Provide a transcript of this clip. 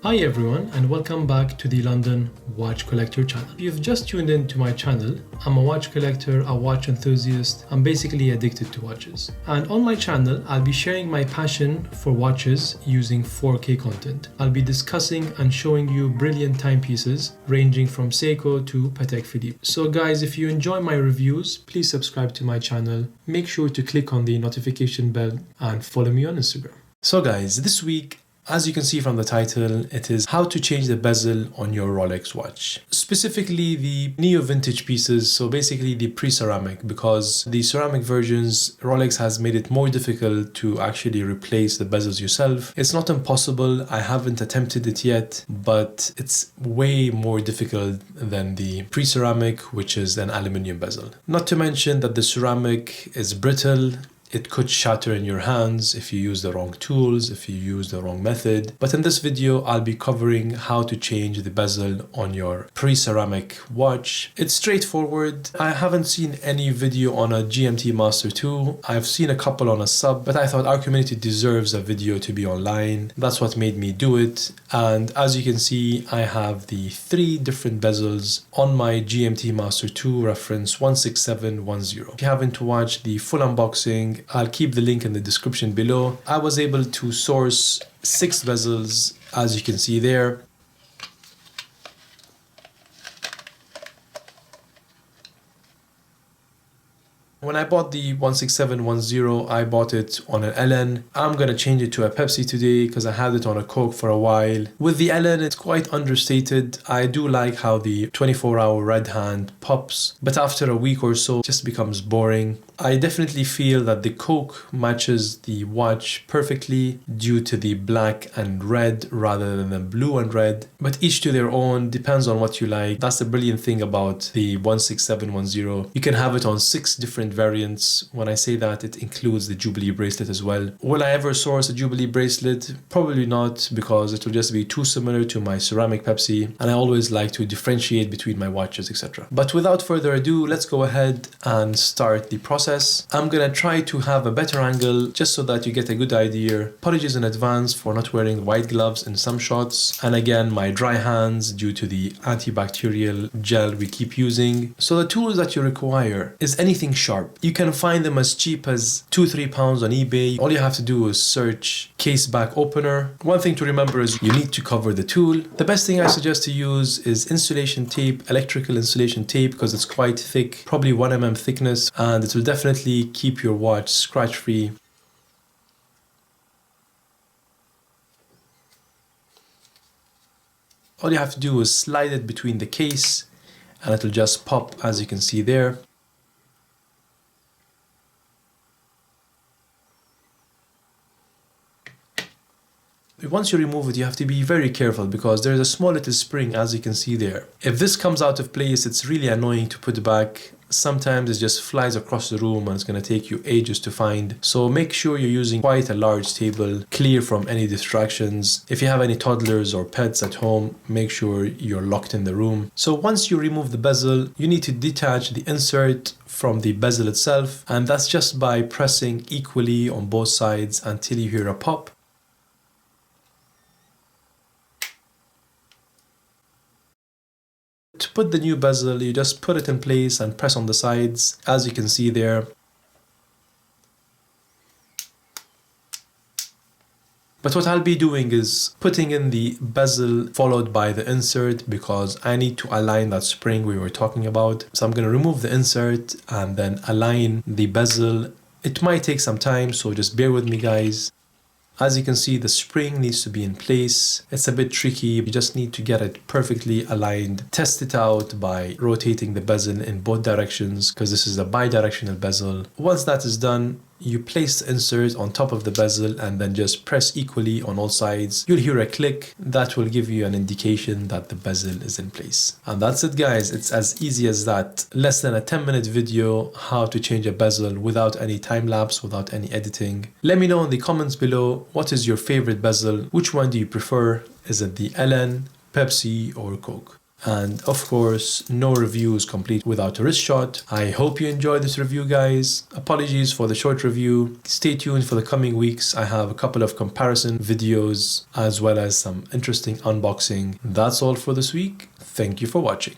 Hi everyone and welcome back to the London Watch Collector channel. If you've just tuned in to my channel, I'm a watch collector, a watch enthusiast. I'm basically addicted to watches. And on my channel, I'll be sharing my passion for watches using 4K content. I'll be discussing and showing you brilliant timepieces ranging from Seiko to Patek Philippe. So guys, if you enjoy my reviews, please subscribe to my channel. Make sure to click on the notification bell and follow me on Instagram. So guys, this week, as you can see from the title, it is how to change the bezel on your Rolex watch. Specifically the neo-vintage pieces, so basically the pre-ceramic, because the ceramic versions, Rolex has made it more difficult to actually replace the bezels yourself. It's not impossible, I haven't attempted it yet, but it's way more difficult than the pre-ceramic, which is an aluminium bezel. Not to mention that the ceramic is brittle. It could shatter in your hands if you use the wrong tools, if you use the wrong method. But in this video, I'll be covering how to change the bezel on your pre-ceramic watch. It's straightforward. I haven't seen any video on a GMT Master 2. I've seen a couple on a sub, but I thought our community deserves a video to be online. That's what made me do it. And as you can see, I have the 3 different bezels on my GMT Master 2 reference 16710. If you haven't watched the full unboxing, I'll keep the link in the description below. I was able to source 6 bezels, as you can see there. When I bought the 16710, I bought it on an LN. I'm gonna change it to a Pepsi today because I had it on a Coke for a while. With the LN, it's quite understated. I do like how the 24-hour red hand pops, but after a week or so, it just becomes boring. I definitely feel that the Coke matches the watch perfectly due to the black and red rather than the blue and red, but each to their own, depends on what you like. That's the brilliant thing about the 16710. You can have it on 6 different variants. When I say that, it includes the Jubilee bracelet as well. Will I ever source a Jubilee bracelet? Probably not, because it will just be too similar to my ceramic Pepsi, and I always like to differentiate between my watches, etc. But without further ado, let's go ahead and start the process. I'm gonna try to have a better angle just so that you get a good idea. Apologies in advance for not wearing white gloves in some shots, and again my dry hands due to the antibacterial gel we keep using. So the tools that you require is anything sharp. You can find them as cheap as £2-3 on eBay. All you have to do is search case back opener. One thing to remember is you need to cover the tool. The best thing I suggest to use is insulation tape, electrical insulation tape, because it's quite thick, probably 1 mm thickness, and it will definitely keep your watch scratch free. All you have to do is slide it between the case and it'll just pop, as you can see there. Once you remove it, you have to be very careful because there's a small little spring, as you can see there. If this comes out of place, it's really annoying to put back. Sometimes it just flies across the room and it's going to take you ages to find. So make sure you're using quite a large table, clear from any distractions. If you have any toddlers or pets at home, make sure you're locked in the room. So once you remove the bezel, you need to detach the insert from the bezel itself, and that's just by pressing equally on both sides until you hear a pop. To put the new bezel, you just put it in place and press on the sides, as you can see there. But what I'll be doing is putting in the bezel followed by the insert, because I need to align that spring we were talking about. So I'm going to remove the insert and then align the bezel. It might take some time, so just bear with me, guys. As you can see, the spring needs to be in place. It's a bit tricky. You just need to get it perfectly aligned. Test it out by rotating the bezel in both directions, because this is a bi-directional bezel. Once that is done, you place the insert on top of the bezel and then just press equally on all sides. You'll hear a click that will give you an indication that the bezel is in place. And that's it, guys. It's as easy as that. Less than a 10-minute video how to change a bezel without any time lapse, without any editing. Let me know in the comments below, what is your favorite bezel? Which one do you prefer? Is it the LN, Pepsi or Coke? And of course, no review is complete without a wrist shot. I hope you enjoyed this review, guys. Apologies for the short review. Stay tuned for the coming weeks. I have a couple of comparison videos as well as some interesting unboxing. That's all for this week. Thank you for watching.